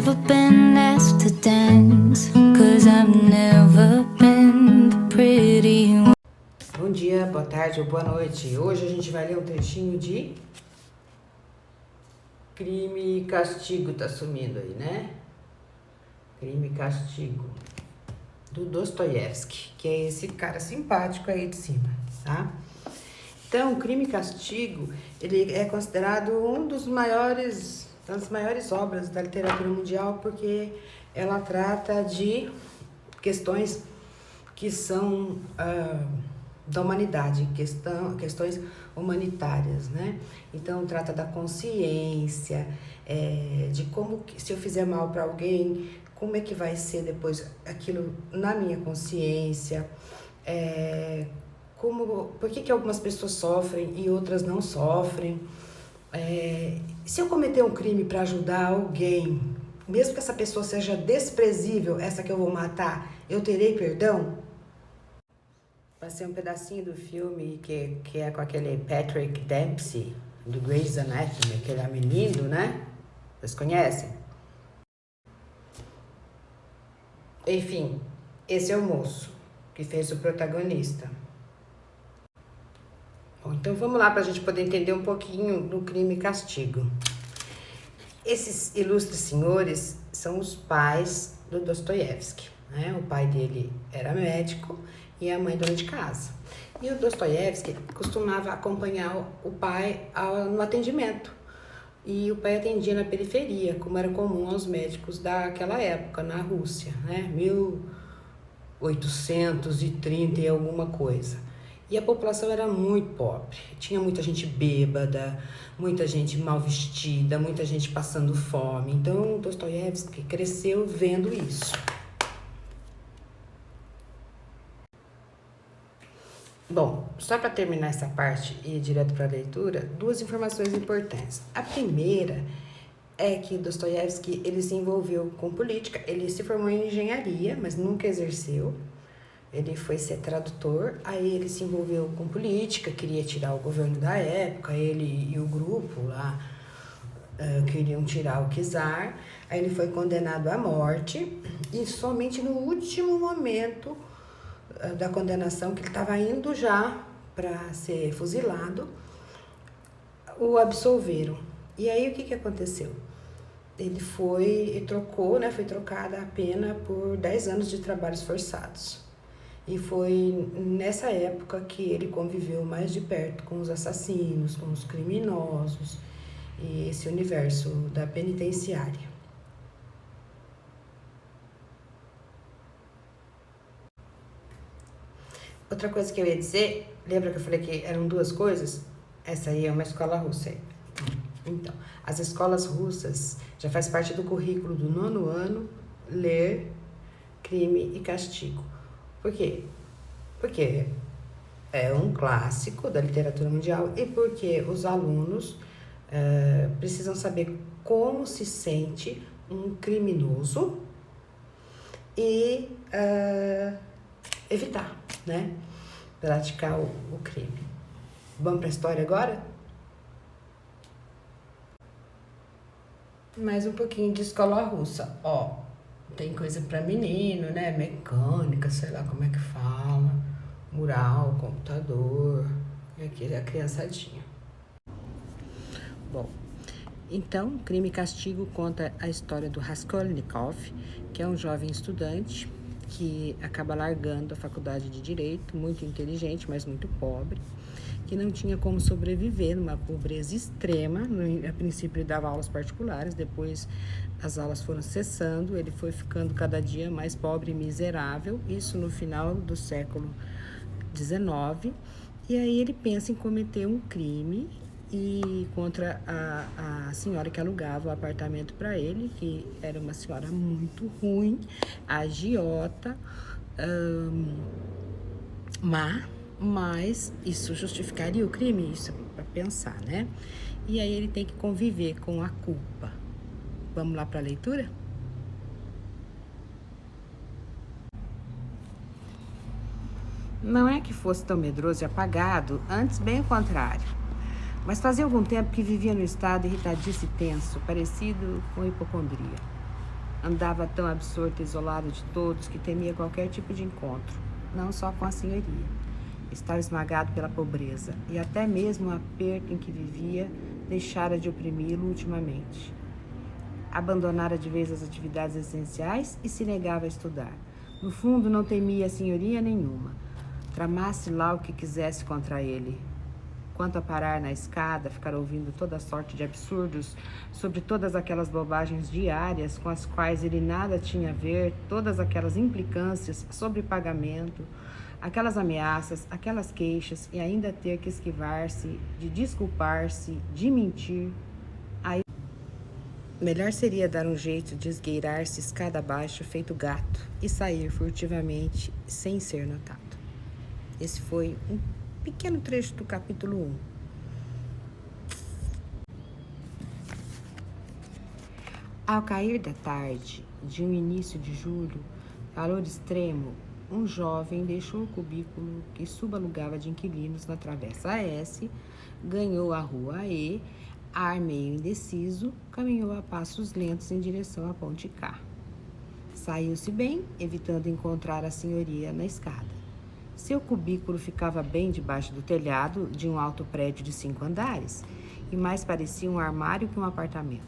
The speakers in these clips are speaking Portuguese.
never been asked to dance, 'cause I've never been the pretty one. Bom dia, boa tarde ou boa noite. Hoje a gente vai ler um trechinho de Crime e Castigo, tá sumindo aí, né? Crime e Castigo, do Dostoiévski, que é esse cara simpático aí de cima, tá? Então, Crime e Castigo, ele é considerado das maiores obras da literatura mundial, porque ela trata de questões que são da humanidade, questões humanitárias, né? Então, trata da consciência, de como, se eu fizer mal para alguém, como é que vai ser depois aquilo na minha consciência, por que algumas pessoas sofrem e outras não sofrem. Se eu cometer um crime para ajudar alguém, mesmo que essa pessoa seja desprezível, essa que eu vou matar, eu terei perdão? Vai ser um pedacinho do filme que é com aquele Patrick Dempsey, do Grey's Anatomy, aquele homem lindo, né? Vocês conhecem? Enfim, esse é o moço que fez o protagonista. Bom, então vamos lá para a gente poder entender um pouquinho do Crime e Castigo. Esses ilustres senhores são os pais do Dostoiévski, né? O pai dele era médico e a mãe dona de casa. E o Dostoiévski costumava acompanhar o pai no atendimento. E o pai atendia na periferia, como era comum aos médicos daquela época, na Rússia, né? 1830 e alguma coisa. E a população era muito pobre. Tinha muita gente bêbada, muita gente mal vestida, muita gente passando fome. Então, Dostoiévski cresceu vendo isso. Bom, só para terminar essa parte e ir direto para a leitura, duas informações importantes. A primeira é que Dostoiévski, ele se envolveu com política. Ele se formou em engenharia, mas nunca exerceu. Ele foi ser tradutor, aí ele se envolveu com política, queria tirar o governo da época, ele e o grupo lá queriam tirar o czar. Aí ele foi condenado à morte e somente no último momento da condenação, que ele estava indo já para ser fuzilado, o absolveram. E aí o que aconteceu? Ele foi trocada a pena por 10 anos de trabalhos forçados. E foi nessa época que ele conviveu mais de perto com os assassinos, com os criminosos, e esse universo da penitenciária. Outra coisa que eu ia dizer, lembra que eu falei que eram duas coisas? Essa aí é uma escola russa. Então, as escolas russas já faz parte do currículo do 9º ano ler Crime e Castigo. Por quê? Porque é um clássico da literatura mundial e porque os alunos precisam saber como se sente um criminoso e evitar, né, praticar o crime. Vamos para a história agora? Mais um pouquinho de escola russa. Ó, tem coisa para menino, né? Mecânica, sei lá como é que fala. Mural, computador. E aqui é a criançadinha. Bom, então, Crime e Castigo conta a história do Raskolnikov, que é um jovem estudante que acaba largando a faculdade de Direito, muito inteligente, mas muito pobre, que não tinha como sobreviver numa pobreza extrema. A princípio ele dava aulas particulares, depois as aulas foram cessando, ele foi ficando cada dia mais pobre e miserável, isso no final do século XIX, e aí ele pensa em cometer um crime contra a senhora que alugava o apartamento para ele, que era uma senhora muito ruim, agiota, má, mas isso justificaria o crime? Isso é para pensar, né? E aí ele tem que conviver com a culpa. Vamos lá para a leitura? Não é que fosse tão medroso e apagado, antes bem o contrário. Mas fazia algum tempo que vivia num estado irritadiço e tenso, parecido com hipocondria. Andava tão absorto e isolado de todos que temia qualquer tipo de encontro, não só com a senhoria. Estava esmagado pela pobreza e até mesmo o aperto em que vivia deixara de oprimi-lo ultimamente. Abandonara de vez as atividades essenciais e se negava a estudar. No fundo, não temia a senhoria nenhuma, tramasse lá o que quisesse contra ele. Quanto a parar na escada, ficar ouvindo toda sorte de absurdos sobre todas aquelas bobagens diárias com as quais ele nada tinha a ver, todas aquelas implicâncias sobre pagamento, aquelas ameaças, aquelas queixas e ainda ter que esquivar-se, de desculpar-se, de mentir. Aí, melhor seria dar um jeito de esgueirar-se escada abaixo feito gato e sair furtivamente sem ser notado. Esse foi um pequeno trecho do capítulo 1. Ao cair da tarde de um início de julho, calor extremo, um jovem deixou o cubículo que subalugava de inquilinos na Travessa S, ganhou a Rua E, ar meio indeciso, caminhou a passos lentos em direção à Ponte K. Saiu-se bem, evitando encontrar a senhoria na escada. Seu cubículo ficava bem debaixo do telhado de um alto prédio de 5 andares e mais parecia um armário que um apartamento.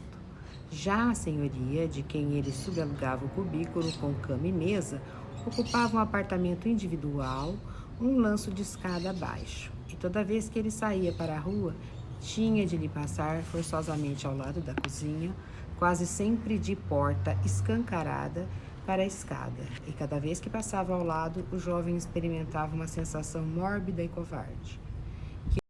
Já a senhoria, de quem ele subalugava o cubículo com cama e mesa, ocupava um apartamento individual, um lanço de escada abaixo. E toda vez que ele saía para a rua, tinha de lhe passar forçosamente ao lado da cozinha, quase sempre de porta escancarada para a escada, e cada vez que passava ao lado, o jovem experimentava uma sensação mórbida e covarde.